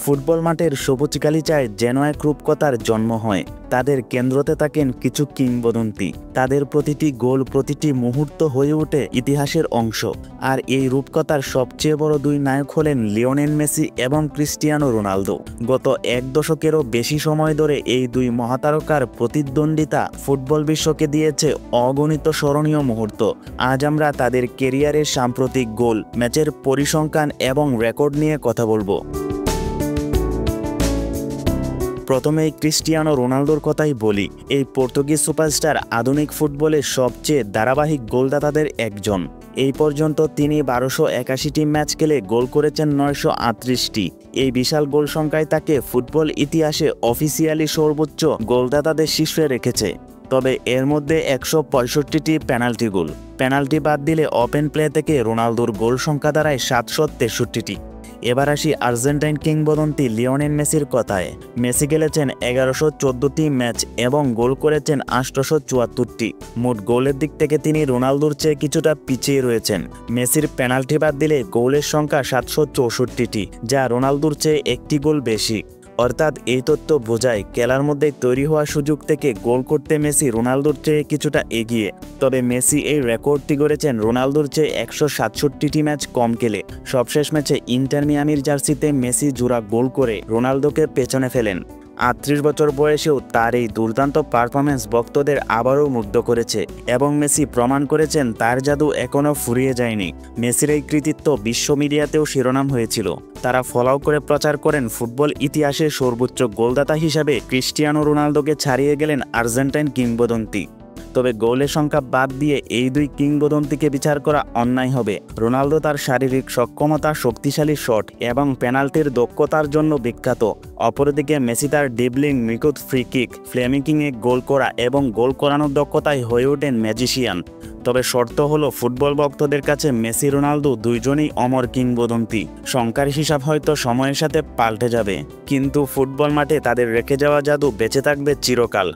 Football মাঠের সবুজ গালিচায় যেন এক রূপকথার জন্ম হয়। তাদের কেন্দ্রতে থাকেন কিছু কিংবদন্তি। তাদের প্রতিটি গোল, প্রতিটি মুহূর্ত হয়ে ওঠে ইতিহাসের অংশ। আর এই রূপকথার সবচেয়ে বড় দুই নায়ক হলেন লিওনেল মেসি এবং ক্রিস্টিয়ানো রোনালদো। গত এক দশকেরও বেশি সময় ধরে এই দুই মহাতারকার প্রতিদ্বন্দ্বিতা ফুটবল বিশ্বকে দিয়েছে অগণিত স্মরণীয় মুহূর্ত। আজ আমরা তাদের কেরিয়ারের সাম্প্রতিক গোল, ম্যাচের পরিসংখ্যান এবং রেকর্ড নিয়ে কথা বলবো। প্রথমেই ক্রিস্টিয়ানো রোনালদোর কথাই বলি। এই পর্তুগিজ সুপারস্টার আধুনিক ফুটবলের সবচেয়ে ধারাবাহিক গোলদাতাদের একজন। এই পর্যন্ত তিনি 1281টি ম্যাচ খেলে গোল করেছেন 938টি। এই বিশাল গোল সংখ্যায় তাকে ফুটবল ইতিহাসে অফিসিয়ালি সর্বোচ্চ গোলদাতাদের শীর্ষে রেখেছে। তবে এর মধ্যে 165টি পেনাল্টি গোল। পেনাল্টি বাদ দিলে ওপেন প্লে থেকে রোনালদোর গোল সংখ্যা দাঁড়ায় 763টি। এবার আসি আর্জেন্টাইন কিংবদন্তি লিওনেল মেসির কথায়। মেসি খেলেছেন 1114টি ম্যাচ এবং গোল করেছেন 874টি। মোট গোলের দিক থেকে তিনি রোনালদোর চেয়ে কিছুটা পিছিয়ে রয়েছেন। মেসির পেনাল্টি বাদ দিলে গোলের সংখ্যা 764টি, যা রোনালদোর চেয়ে একটি গোল বেশি। অর্থাৎ এই তথ্য বোঝায় খেলার মধ্যে তৈরি হওয়া সুযোগ থেকে গোল করতে মেসি রোনালদোর চেয়ে কিছুটা এগিয়ে। তবে মেসি এই রেকর্ডটি গড়েছেন রোনালদোর চেয়ে 167টি ম্যাচ কম খেলে। সবশেষ ম্যাচে ইন্টার মিয়ামির জার্সিতে মেসি জোড়া গোল করে রোনালদোকে পেছনে ফেলেন। 38 বছর বয়সেও তার এই দুর্দান্ত পারফরম্যান্স ভক্তদের আবারও মুগ্ধ করেছে এবং মেসি প্রমাণ করেছেন তার জাদু এখনও ফুরিয়ে যায়নি। মেসির এই কৃতিত্ব বিশ্ব মিডিয়াতেও শিরোনাম হয়েছিল। তারা ফলো করে প্রচার করেন ফুটবল ইতিহাসের সর্বোচ্চ গোলদাতা হিসাবে ক্রিস্টিয়ানো রোনালদোকে ছাড়িয়ে গেলেন আর্জেন্টাইন কিংবদন্তি। তবে গোলের সংখ্যা বাদ দিয়ে এই দুই কিংবদন্তিকে বিচার করা অন্যায় হবে। রোনালদো তার শারীরিক সক্ষমতা, শক্তিশালী শট এবং পেনাল্টির দক্ষতার জন্য বিখ্যাত। অপরদিকে মেসি তার ড্রিবলিং, নিখুঁত ফ্রি কিক, প্লেমেকিংয়ে গোল করা এবং গোল করানোর দক্ষতায় হয়ে ওঠেন ম্যাজিশিয়ান। তবে শর্ত হলো ফুটবল ভক্তদের কাছে মেসি, রোনালদো দুইজনই অমর কিংবদন্তি। সংখ্যার হিসাব হয়তো সময়ের সাথে পাল্টে যাবে, কিন্তু ফুটবল মাঠে তাদের রেখে যাওয়া জাদু বেঁচে থাকবে চিরকাল।